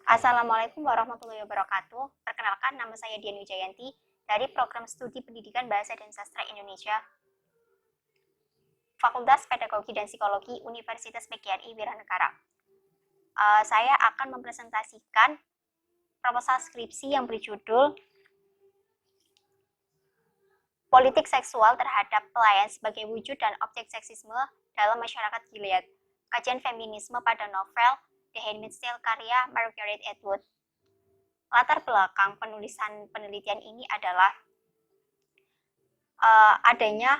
Assalamualaikum warahmatullahi wabarakatuh. Perkenalkan, nama saya Dian Wijayanti dari Program Studi Pendidikan Bahasa dan Sastra Indonesia, Fakultas Pedagogi dan Psikologi Universitas PGRI Wiranegara. Saya akan mempresentasikan proposal skripsi yang berjudul Politik Seksual Terhadap Pelayan sebagai Wujud dan Objek Seksisme dalam Masyarakat Gilead, Kajian Feminisme pada Novel The Handmaid's Tale karya Margaret Atwood. Latar belakang penulisan penelitian ini adalah adanya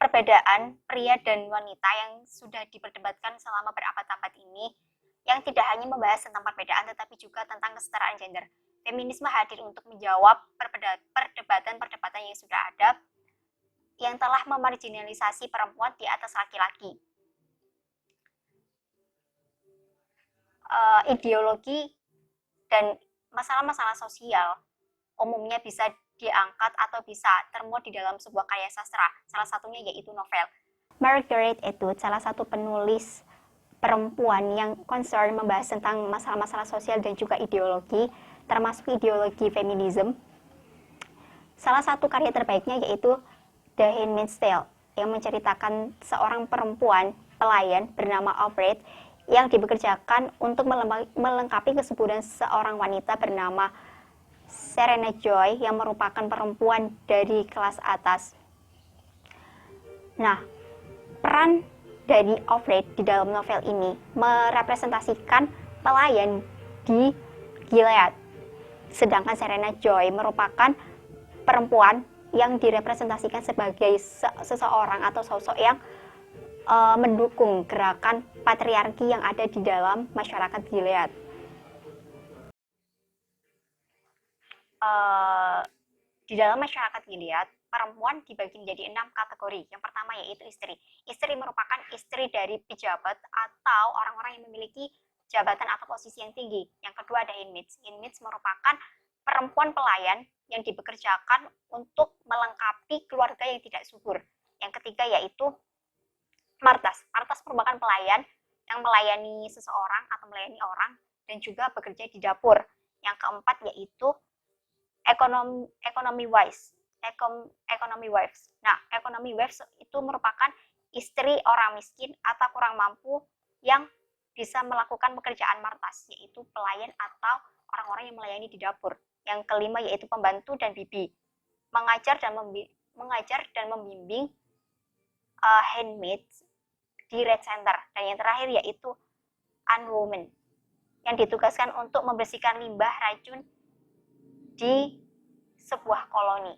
perbedaan pria dan wanita yang sudah diperdebatkan selama berabad-abad ini, yang tidak hanya membahas tentang perbedaan tetapi juga tentang kesetaraan gender. Feminisme hadir untuk menjawab perdebatan-perdebatan yang sudah ada yang telah memarginalisasi perempuan di atas laki-laki. Ideologi dan masalah-masalah sosial umumnya bisa diangkat atau bisa termuat di dalam sebuah karya sastra, salah satunya yaitu novel. Margaret Atwood, salah satu penulis perempuan yang concern membahas tentang masalah-masalah sosial dan juga ideologi, termasuk ideologi feminisme. Salah satu karya terbaiknya yaitu The Handmaid's Tale, yang menceritakan seorang perempuan pelayan bernama Offred yang dibekerjakan untuk melengkapi kesuburan seorang wanita bernama Serena Joy yang merupakan perempuan dari kelas atas. Nah, peran dari Offred di dalam novel ini merepresentasikan pelayan di Gilead, sedangkan Serena Joy merupakan perempuan yang direpresentasikan sebagai seseorang atau sosok yang mendukung gerakan patriarki yang ada di dalam masyarakat Gilead. Di dalam masyarakat Gilead, perempuan dibagi menjadi 6 kategori. Yang pertama yaitu istri. Istri merupakan istri dari pejabat atau orang-orang yang memiliki jabatan atau posisi yang tinggi. Yang kedua ada handmaids. Handmaids merupakan perempuan pelayan yang dibekerjakan untuk melengkapi keluarga yang tidak subur. Yang ketiga yaitu martas. Martas merupakan pelayan yang melayani seseorang atau melayani orang dan juga bekerja di dapur. Yang keempat yaitu economy wives. Nah, economy wives itu merupakan istri orang miskin atau kurang mampu yang bisa melakukan pekerjaan martas, yaitu pelayan atau orang-orang yang melayani di dapur. Yang kelima yaitu pembantu dan bibi, mengajar dan membimbing handmaids di Red Center. Dan yang terakhir yaitu unwoman, yang ditugaskan untuk membersihkan limbah racun di sebuah koloni.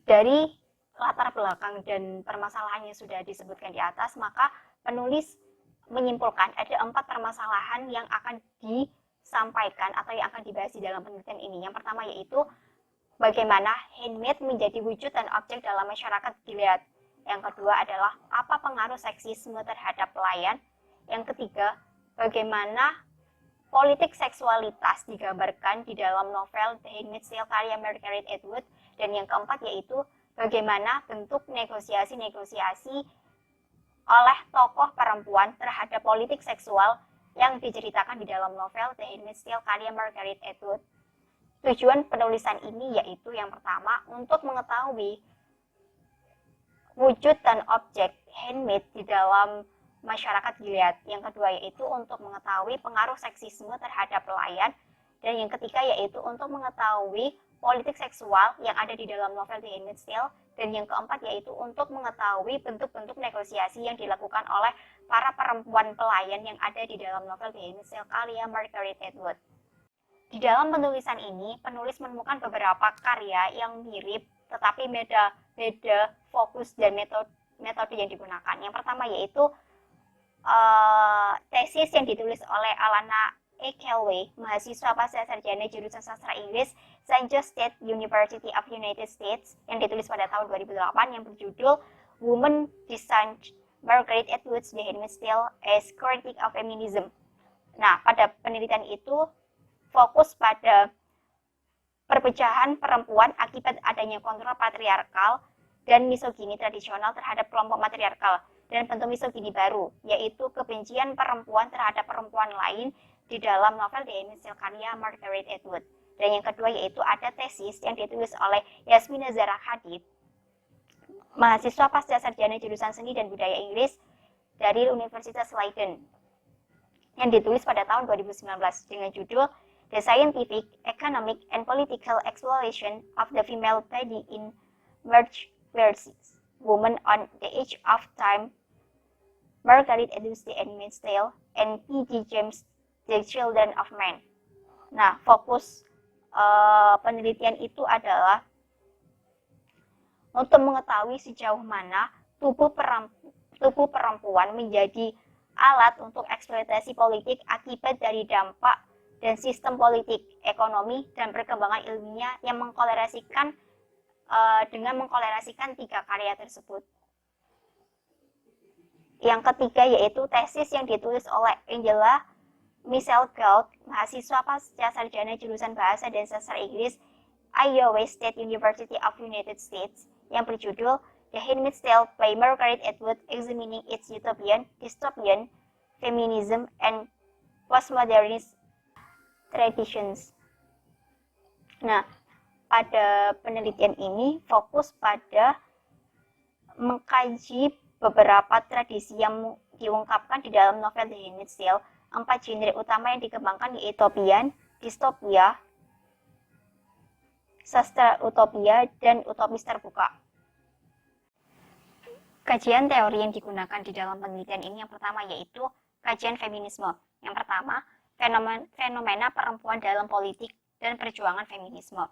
Dari latar belakang dan permasalahannya sudah disebutkan di atas, maka penulis menyimpulkan ada 4 permasalahan yang akan disampaikan atau yang akan dibahas di dalam penelitian ini. Yang pertama yaitu bagaimana handmaid menjadi wujud dan objek dalam masyarakat Gilead. Yang kedua adalah apa pengaruh seksisme terhadap pelayan. Yang ketiga, bagaimana politik seksualitas digambarkan di dalam novel The Handmaid's Tale karya Margaret Atwood. Dan yang keempat yaitu bagaimana bentuk negosiasi-negosiasi oleh tokoh perempuan terhadap politik seksual yang diceritakan di dalam novel The Handmaid's Tale karya Margaret Atwood. Tujuan penulisan ini yaitu yang pertama untuk mengetahui wujud dan objek handmaid di dalam masyarakat Gilead. Yang kedua yaitu untuk mengetahui pengaruh seksisme terhadap pelayan. Dan yang ketiga yaitu untuk mengetahui politik seksual yang ada di dalam novel The Handmaid's Tale. Dan yang keempat yaitu untuk mengetahui bentuk-bentuk negosiasi yang dilakukan oleh para perempuan pelayan yang ada di dalam novel The Handmaid's Tale karya Margaret Atwood. Di dalam penulisan ini, penulis menemukan beberapa karya yang mirip tetapi beda fokus dan metode yang digunakan. Yang pertama yaitu tesis yang ditulis oleh Alana A. Kelly, mahasiswa pasca sarjana jurusan sastra Inggris San Jose State University of United States, yang ditulis pada tahun 2008 yang berjudul Women Designed Margaret Atwood's The Handmaid's Tale as Critique of Feminism. Nah, pada penelitian itu fokus pada perpecahan perempuan akibat adanya kontrol patriarkal dan misogini tradisional terhadap kelompok matriarkal. dan bentuk misogini baru, yaitu kebencian perempuan terhadap perempuan lain di dalam novel The Handmaid's Tale karya Margaret Atwood. Dan yang kedua yaitu ada tesis yang ditulis oleh Yasmina Zahra Hadid, mahasiswa pasca sarjana jurusan seni dan budaya Inggris dari Universitas Leiden, yang ditulis pada tahun 2019 dengan judul The Scientific, Economic, and Political Exploration of the Female Body in Marge Versus Women on the Edge of Time, Margaret Atwood The Handmaid's Tale, and P.D. James The Children of Men. Nah, fokus penelitian itu adalah untuk mengetahui sejauh mana tubuh perempuan menjadi alat untuk eksploitasi politik akibat dari dampak dan sistem politik, ekonomi, dan perkembangan ilmiah yang dengan mengkolerasikan 3 karya tersebut. Yang ketiga yaitu tesis yang ditulis oleh Angela Michelle Gould, mahasiswa pasca sarjana jurusan Bahasa dan Sastra Inggris Iowa State University of United States, yang berjudul The Handmaid's Tale by Margaret Atwood, Examining its Utopian, Dystopian, Feminism, and Postmodernist Traditions. Nah, pada penelitian ini fokus pada mengkaji beberapa tradisi yang diungkapkan di dalam novel The Handmaid's Tale. 4 genre utama yang dikembangkan yaitu utopian, distopia, sastra utopia, dan utopis terbuka. Kajian teori yang digunakan di dalam penelitian ini yang pertama yaitu kajian feminisme. Yang pertama, fenomena perempuan dalam politik dan perjuangan feminisme.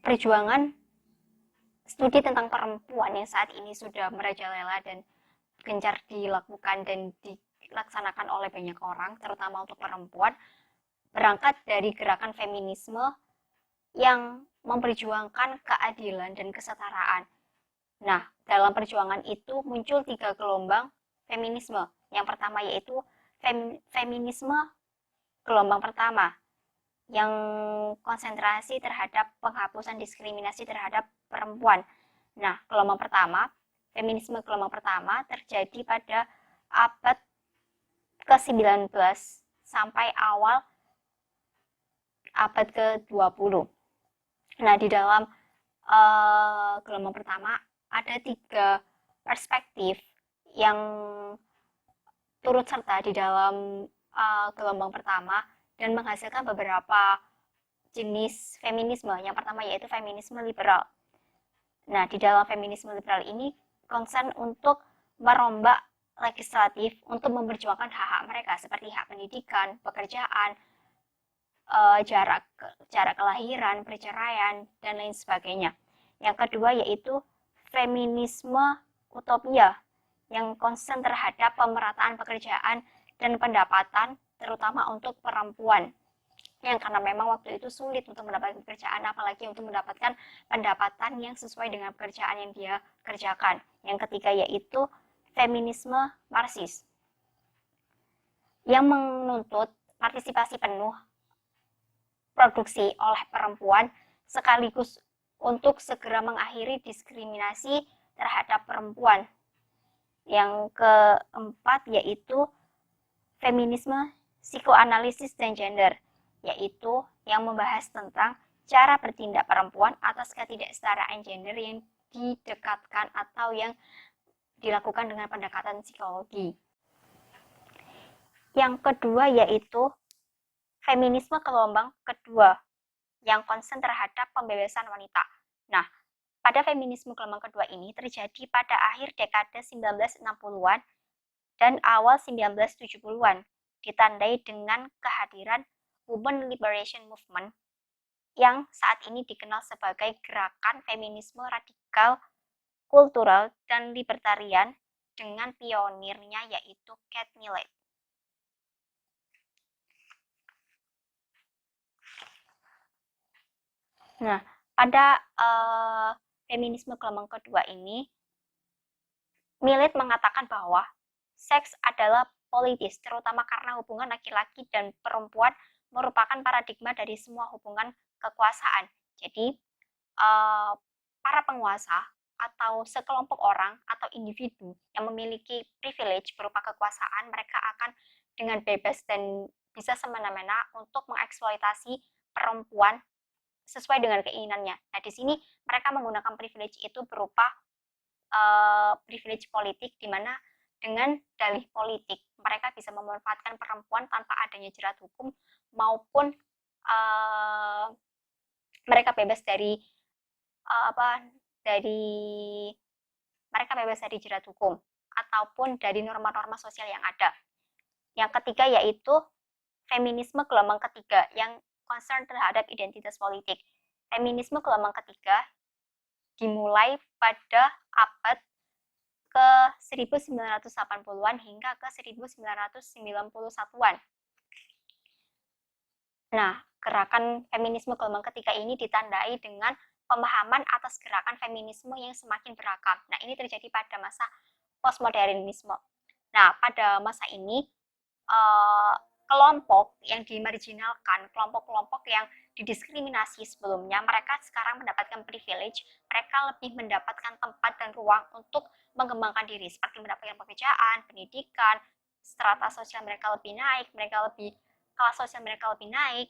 Perjuangan studi tentang perempuan yang saat ini sudah merajalela dan gencar dilakukan dan dilaksanakan oleh banyak orang, terutama untuk perempuan, berangkat dari gerakan feminisme yang memperjuangkan keadilan dan kesetaraan. Nah, dalam perjuangan itu muncul 3 gelombang feminisme. Yang pertama yaitu feminisme gelombang pertama, yang konsentrasi terhadap penghapusan diskriminasi terhadap perempuan. Nah, feminisme gelombang pertama terjadi pada abad ke-19 sampai awal abad ke-20. Nah, di dalam gelombang pertama ada 3 perspektif yang turut serta di dalam gelombang pertama dan menghasilkan beberapa jenis feminisme. Yang pertama yaitu feminisme liberal. Nah, di dalam feminisme liberal ini concern untuk merombak legislatif untuk memperjuangkan hak-hak mereka seperti hak pendidikan, pekerjaan, jarak kelahiran, perceraian, dan lain sebagainya. Yang kedua yaitu feminisme utopia yang concern terhadap pemerataan pekerjaan dan pendapatan terutama untuk perempuan, yang karena memang waktu itu sulit untuk mendapatkan pekerjaan, apalagi untuk mendapatkan pendapatan yang sesuai dengan pekerjaan yang dia kerjakan. Yang ketiga yaitu feminisme Marxis yang menuntut partisipasi penuh produksi oleh perempuan sekaligus untuk segera mengakhiri diskriminasi terhadap perempuan. Yang keempat yaitu feminisme psikoanalisis dan gender, yaitu yang membahas tentang cara bertindak perempuan atas ketidaksetaraan gender yang didekatkan atau yang dilakukan dengan pendekatan psikologi. Yang kedua yaitu feminisme gelombang kedua yang konsen terhadap pembebasan wanita. Nah, pada feminisme gelombang kedua ini terjadi pada akhir dekade 1960-an dan awal 1970-an, ditandai dengan kehadiran Women Liberation Movement yang saat ini dikenal sebagai gerakan feminisme radikal, kultural, dan libertarian dengan pionirnya yaitu Kate Millett. Nah, pada feminisme gelombang kedua ini, Millett mengatakan bahwa seks adalah politis, terutama karena hubungan laki-laki dan perempuan merupakan paradigma dari semua hubungan kekuasaan. Jadi, para penguasa atau sekelompok orang atau individu yang memiliki privilege berupa kekuasaan, mereka akan dengan bebas dan bisa semena-mena untuk mengeksploitasi perempuan sesuai dengan keinginannya. Nah, di sini mereka menggunakan privilege itu berupa privilege politik, di mana dengan dalih politik mereka bisa memanfaatkan perempuan tanpa adanya jerat hukum maupun mereka bebas dari mereka bebas dari jerat hukum ataupun dari norma-norma sosial yang ada. Yang ketiga yaitu feminisme gelombang ketiga yang concern terhadap identitas politik. Feminisme gelombang ketiga dimulai pada abad ke 1980-an hingga ke 1991-an. Nah, gerakan feminisme gelombang ketiga ini ditandai dengan pemahaman atas gerakan feminisme yang semakin beragam. Nah, ini terjadi pada masa postmodernisme. Nah, pada masa ini kelompok yang dimarginalkan, kelompok-kelompok yang didiskriminasi sebelumnya, mereka sekarang mendapatkan privilege, mereka lebih mendapatkan tempat dan ruang untuk mengembangkan diri, seperti mendapatkan pekerjaan, pendidikan, strata sosial mereka lebih naik, kelas sosial mereka lebih naik,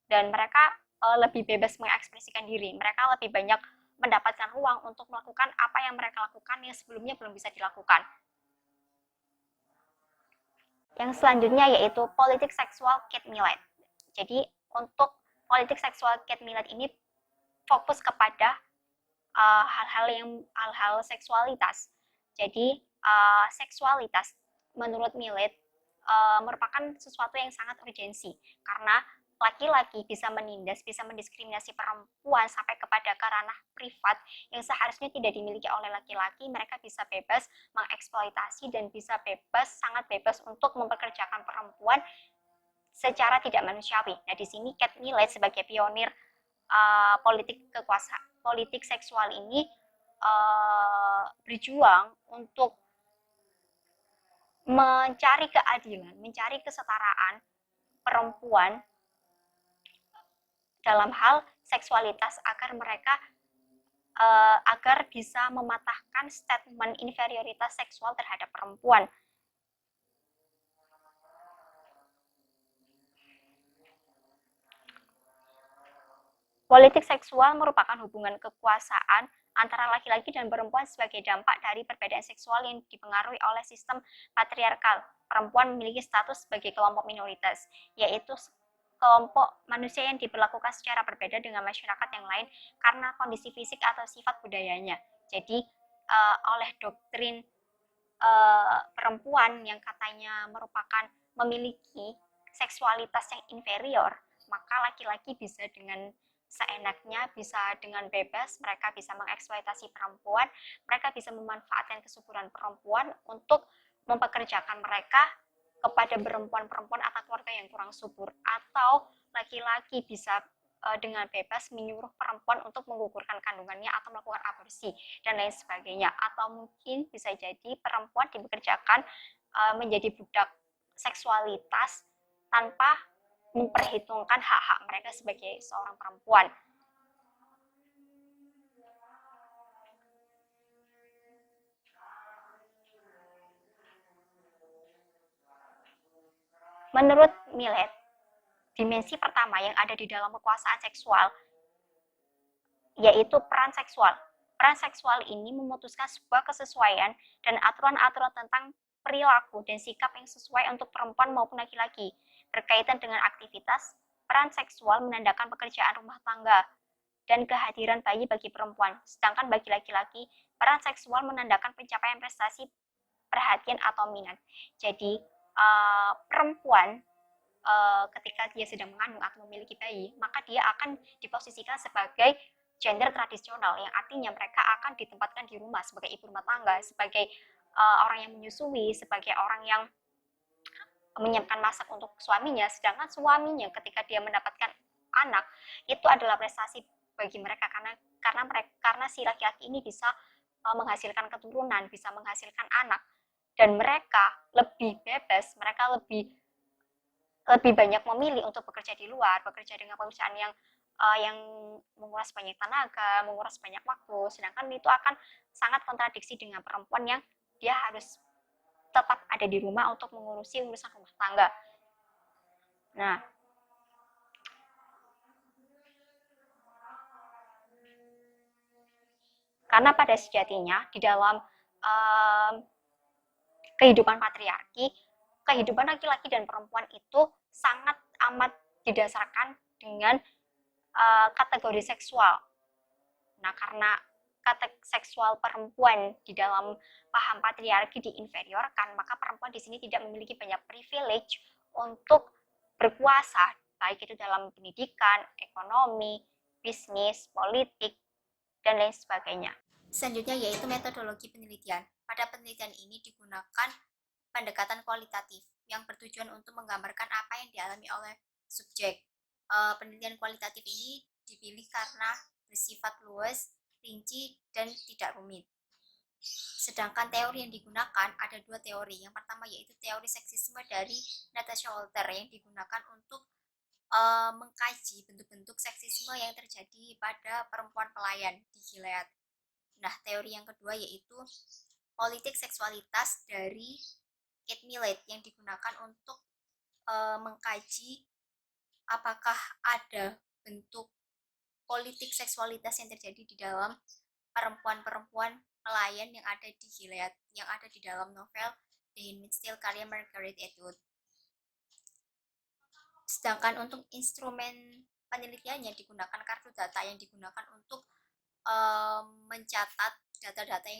dan mereka lebih bebas mengekspresikan diri, mereka lebih banyak mendapatkan ruang untuk melakukan apa yang mereka lakukan yang sebelumnya belum bisa dilakukan. Yang selanjutnya yaitu politik seksual Kate Millett. Jadi untuk politik seksual Kate Millett ini fokus kepada hal-hal seksualitas. Jadi seksualitas menurut Millett merupakan sesuatu yang sangat urgensi karena laki-laki bisa menindas, bisa mendiskriminasi perempuan sampai kepada ke ranah privat yang seharusnya tidak dimiliki oleh laki-laki. Mereka bisa bebas mengeksploitasi dan bisa sangat bebas untuk mempekerjakan perempuan secara tidak manusiawi. Nah, di sini Kate Millett sebagai pionir politik seksual ini berjuang untuk mencari keadilan, mencari kesetaraan perempuan dalam hal seksualitas agar bisa mematahkan statement inferioritas seksual terhadap perempuan. Politik seksual merupakan hubungan kekuasaan antara laki-laki dan perempuan sebagai dampak dari perbedaan seksual yang dipengaruhi oleh sistem patriarkal. Perempuan memiliki status sebagai kelompok minoritas, yaitu kelompok manusia yang diperlakukan secara berbeda dengan masyarakat yang lain karena kondisi fisik atau sifat budayanya. Jadi oleh doktrin perempuan yang katanya memiliki seksualitas yang inferior, maka laki-laki bisa dengan seenaknya, bisa dengan bebas, mereka bisa mengeksploitasi perempuan, mereka bisa memanfaatkan kesuburan perempuan untuk mempekerjakan mereka kepada perempuan-perempuan atau keluarga yang kurang subur, atau laki-laki bisa dengan bebas menyuruh perempuan untuk menggugurkan kandungannya atau melakukan aborsi dan lain sebagainya, atau mungkin bisa jadi perempuan dipekerjakan menjadi budak seksualitas tanpa memperhitungkan hak-hak mereka sebagai seorang perempuan. Menurut Millett, dimensi pertama yang ada di dalam kekuasaan seksual yaitu peran seksual. Peran seksual ini memutuskan sebuah kesesuaian dan aturan-aturan tentang perilaku dan sikap yang sesuai untuk perempuan maupun laki-laki. Berkaitan dengan aktivitas, peran seksual menandakan pekerjaan rumah tangga dan kehadiran bayi bagi perempuan. Sedangkan bagi laki-laki, peran seksual menandakan pencapaian prestasi, perhatian atau minat. Jadi perempuan ketika dia sedang mengandung atau memiliki bayi, maka dia akan diposisikan sebagai gender tradisional, yang artinya mereka akan ditempatkan di rumah sebagai ibu rumah tangga, sebagai orang yang menyusui, sebagai orang yang menyiapkan masak untuk suaminya. Sedangkan suaminya ketika dia mendapatkan anak, itu adalah prestasi bagi mereka karena si laki-laki ini bisa menghasilkan keturunan, bisa menghasilkan anak, dan mereka lebih bebas, mereka lebih banyak memilih untuk bekerja di luar, bekerja dengan pekerjaan yang menguras banyak tenaga, menguras banyak waktu, sedangkan itu akan sangat kontradiksi dengan perempuan yang dia harus tetap ada di rumah untuk mengurusi urusan rumah tangga. Nah, karena pada sejatinya di dalam kehidupan patriarki, kehidupan laki-laki dan perempuan itu sangat amat didasarkan dengan kategori seksual. Nah, karena seksual perempuan di dalam paham patriarki diinferiorkan, maka perempuan di sini tidak memiliki banyak privilege untuk berkuasa, baik itu dalam pendidikan, ekonomi, bisnis, politik, dan lain sebagainya. Selanjutnya yaitu metodologi penelitian. Pada penelitian ini digunakan pendekatan kualitatif yang bertujuan untuk menggambarkan apa yang dialami oleh subjek. Penelitian kualitatif ini dipilih karena bersifat luas, rinci, dan tidak rumit. Sedangkan teori yang digunakan ada dua teori. Yang pertama yaitu teori seksisme dari Natasha Walter yang digunakan untuk mengkaji bentuk-bentuk seksisme yang terjadi pada perempuan pelayan di Gilead. Nah, teori yang kedua yaitu politik seksualitas dari Kate Millett yang digunakan untuk mengkaji apakah ada bentuk politik seksualitas yang terjadi di dalam perempuan-perempuan pelayan yang ada di Gilead, yang ada di dalam novel The Handmaid's Tale karya Margaret Atwood. Sedangkan untuk instrumen penelitiannya digunakan kartu data yang digunakan untuk mencatat data-data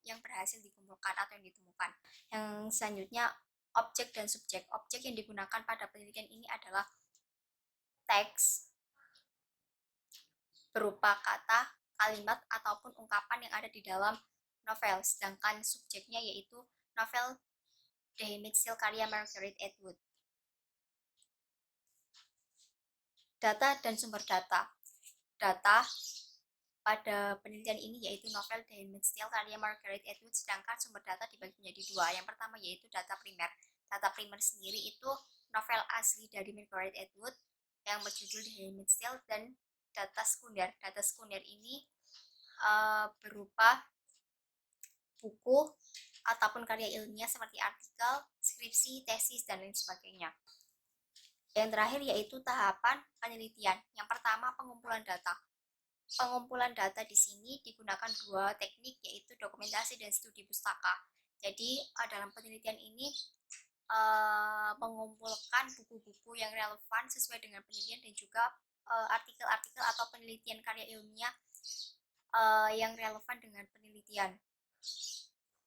yang berhasil dikumpulkan atau yang ditemukan. Yang selanjutnya objek dan subjek. Objek yang digunakan pada penelitian ini adalah teks berupa kata, kalimat, ataupun ungkapan yang ada di dalam novel. Sedangkan subjeknya yaitu novel The Handmaid's Tale karya Margaret Atwood. Data dan sumber data. Data pada penelitian ini yaitu novel The Handmaid's Tale karya Margaret Atwood, sedangkan sumber data dibagi menjadi dua. Yang pertama yaitu data primer. Data primer sendiri itu novel asli dari Margaret Atwood yang berjudul The Handmaid's Tale, dan data sekunder. Data sekunder ini berupa buku ataupun karya ilmiah seperti artikel, skripsi, tesis, dan lain sebagainya. Yang terakhir yaitu tahapan penelitian. Yang pertama pengumpulan data. Pengumpulan data di sini digunakan dua teknik yaitu dokumentasi dan studi pustaka. Jadi dalam penelitian ini mengumpulkan buku-buku yang relevan sesuai dengan penelitian dan juga artikel-artikel atau penelitian karya ilmiah yang relevan dengan penelitian.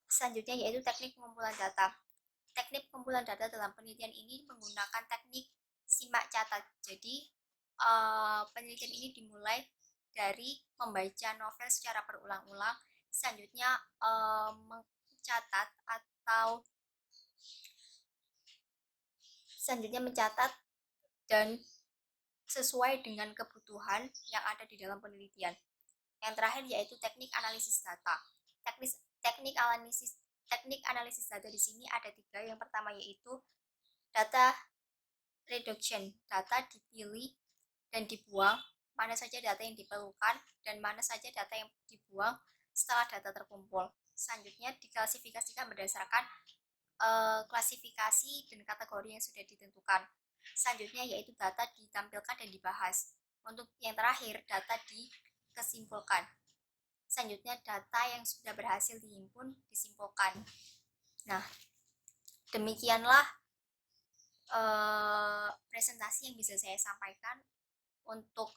Selanjutnya yaitu teknik pengumpulan data. Teknik pengumpulan data dalam penelitian ini menggunakan teknik simak catat. Jadi penelitian ini dimulai dari membaca novel secara berulang-ulang, selanjutnya mencatat dan sesuai dengan kebutuhan yang ada di dalam penelitian. Yang terakhir yaitu teknik analisis data. Teknik analisis data di sini ada tiga. Yang pertama yaitu data reduction. Data dipilih dan dibuang, mana saja data yang diperlukan dan mana saja data yang dibuang setelah data terkumpul. Selanjutnya diklasifikasikan berdasarkan klasifikasi dan kategori yang sudah ditentukan. Selanjutnya yaitu data ditampilkan dan dibahas. Untuk yang terakhir data dikesimpulan. Selanjutnya data yang sudah berhasil dihimpun disimpulkan. Nah, demikianlah presentasi yang bisa saya sampaikan untuk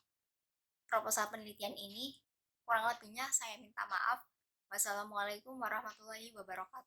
proposal penelitian ini. Kurang lebihnya saya minta maaf. Wassalamualaikum warahmatullahi wabarakatuh.